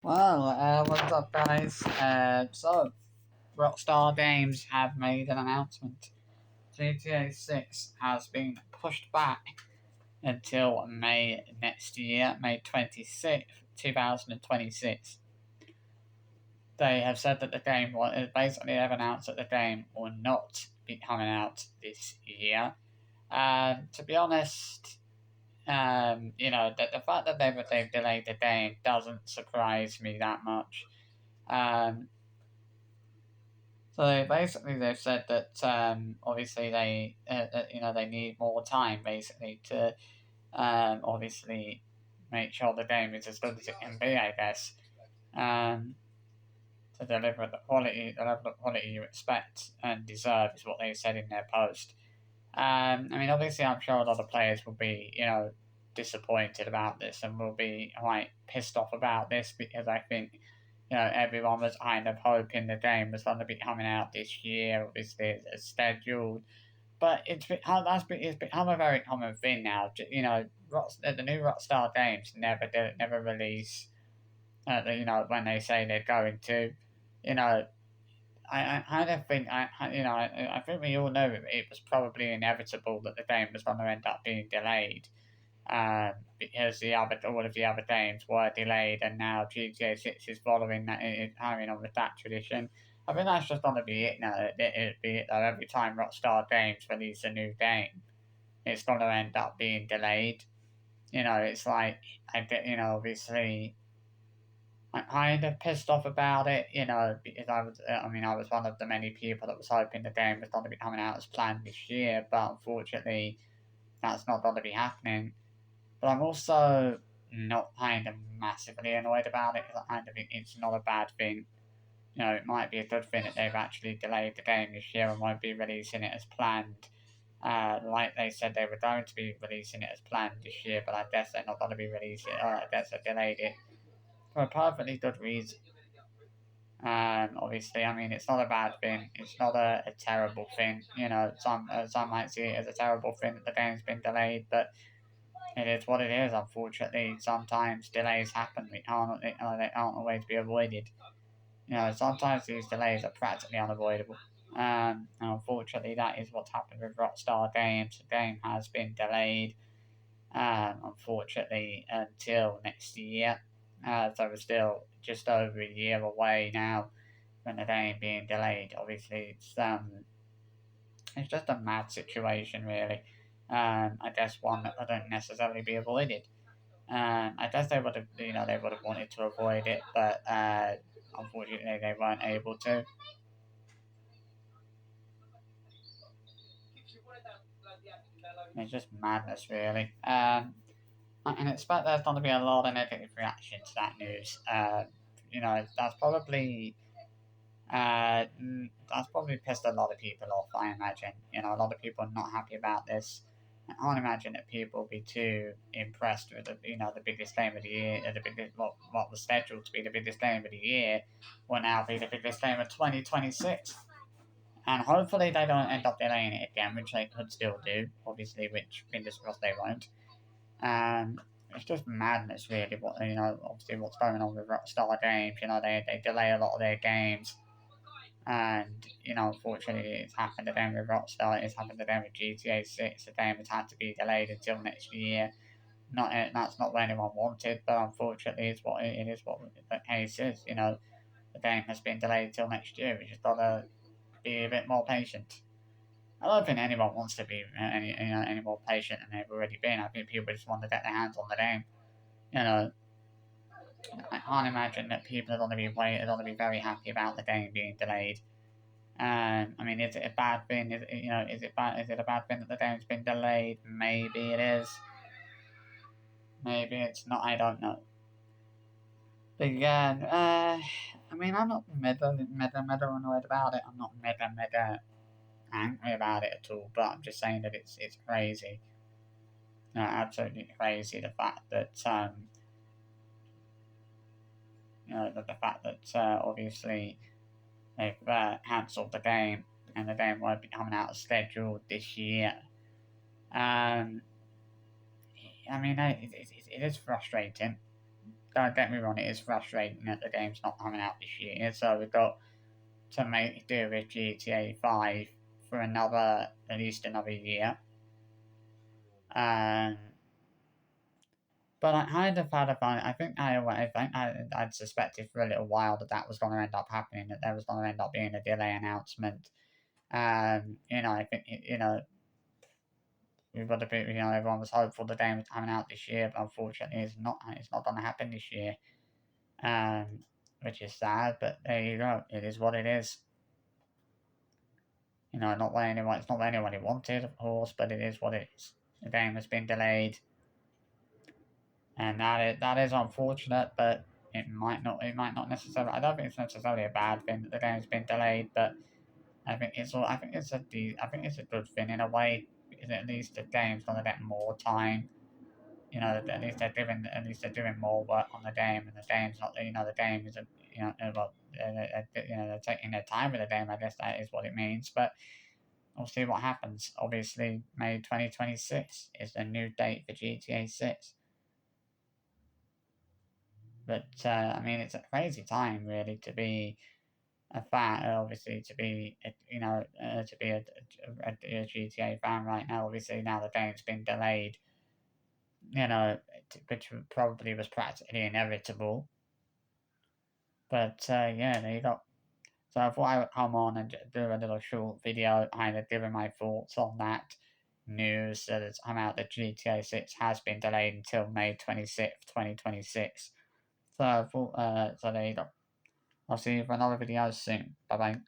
Well, what's up, guys? Rockstar Games have made an announcement. GTA 6 has been pushed back until May next year, May 26th, 2026. They have said that the game will, basically, have announced that the game will not be coming out this year. To be honest, the fact that they've delayed the game doesn't surprise me that much. Um, So they've said that obviously they need more time basically to obviously make sure the game is as good as it can be, I guess, um, to deliver the level of quality you expect and deserve is what they said in their post. I mean, obviously, I'm sure a lot of players will be disappointed about this and will be quite pissed off about this because I think everyone was kind of hoping the game was going to be coming out this year, obviously as scheduled. But it's become a very common thing now. The new Rockstar games never release. When they say they're going to, you know, I kind of think I think we all know it was probably inevitable that the game was going to end up being delayed because all of the other games were delayed, and now GTA 6 is following that, is carrying on with that tradition. I think that's just going to be it now. It'd be it though. Every time Rockstar Games release a new game, it's going to end up being delayed. It's like obviously. I'm kind of pissed off about it, because I was one of the many people that was hoping the game was going to be coming out as planned this year, but unfortunately, that's not going to be happening. But I'm also not kind of massively annoyed about it because I kind of think it's not a bad thing. It might be a good thing that they've actually delayed the game this year and won't be releasing it as planned. Like they said they were going to be releasing it as planned this year, but I guess they're not going to be releasing it, or I guess they delayed it for a perfectly good reason. Obviously, I mean, it's not a bad thing. It's not a terrible thing. Some might see it as a terrible thing that the game's been delayed, but it is what it is. Unfortunately, sometimes delays happen. They can't always be avoided. Sometimes these delays are practically unavoidable. And unfortunately, that is what's happened with Rockstar Games. The game has been delayed, unfortunately, until next year. So we're still just over a year away now from the game being delayed. Obviously, it's just a mad situation, really. I guess one that couldn't necessarily be avoided. I guess they would have wanted to avoid it, but unfortunately they weren't able to. It's just madness, really. I can expect there's going to be a lot of negative reaction to that news. That's probably that's probably pissed a lot of people off. I imagine. A lot of people are not happy about this. I can't imagine that people will be too impressed with the biggest game of the year, the biggest what was scheduled to be the biggest game of the year, will now be the biggest game of 2026. And hopefully they don't end up delaying it again, which they could still do, obviously, which fingers crossed they won't. And it's just madness, really. Obviously what's going on with Rockstar Games. They delay a lot of their games, and unfortunately, it's happened again with Rockstar. It's happened again with GTA 6. The game has had to be delayed until next year. Not That's not what anyone wanted, but unfortunately, it is what the case is. The game has been delayed until next year. We just gotta be a bit more patient. I don't think anyone wants to be any more patient than they've already been. I think people just want to get their hands on the game. You know, I can't imagine that people are going to be very happy about the game being delayed. I mean, is it a bad thing? Is it a bad thing that the game's been delayed? Maybe it is. Maybe it's not. I don't know. But yeah, I mean, I'm not mega annoyed about it. I'm not mega angry about it at all. But I'm just saying that it's crazy. Absolutely crazy. The fact that the fact that obviously they've cancelled the game and the game won't be coming out as scheduled this year. Um, I mean, it is frustrating. don't get me wrong, it is frustrating that the game's not coming out this year. So we've got to make do with GTA 5 for at least another year. Um, but I kind of had a fun. I'd suspected for a little while that that was going to end up happening. That there was going to end up being a delay announcement. I think we've got to be. Everyone was hopeful the game was coming out this year, but unfortunately, it's not. It's not going to happen this year. Um, which is sad, but there you go. It is what it is. Not what anyone. It's not what anybody wanted, of course, but it is what it is. The game has been delayed, and that is unfortunate. But it might not necessarily. I don't think it's necessarily a bad thing that the game's been delayed, but I think it's a good thing in a way because at least the game's gonna get more time. At least they're doing more work on the game, and the game's not. The game is a they're taking their time with the game. I guess that is what it means, but. We'll see what happens. Obviously, May 2026 is the new date for GTA 6. But, it's a crazy time, really, to be a fan, obviously, to be a GTA fan right now. Obviously, now the game's been delayed, which probably was practically inevitable. But, yeah, there you go. So I thought I would come on and do a little short video kind of giving my thoughts on that news that it's come out that GTA 6 has been delayed until May 26th, 2026. So there you go. I'll see you for another video soon. Bye bye.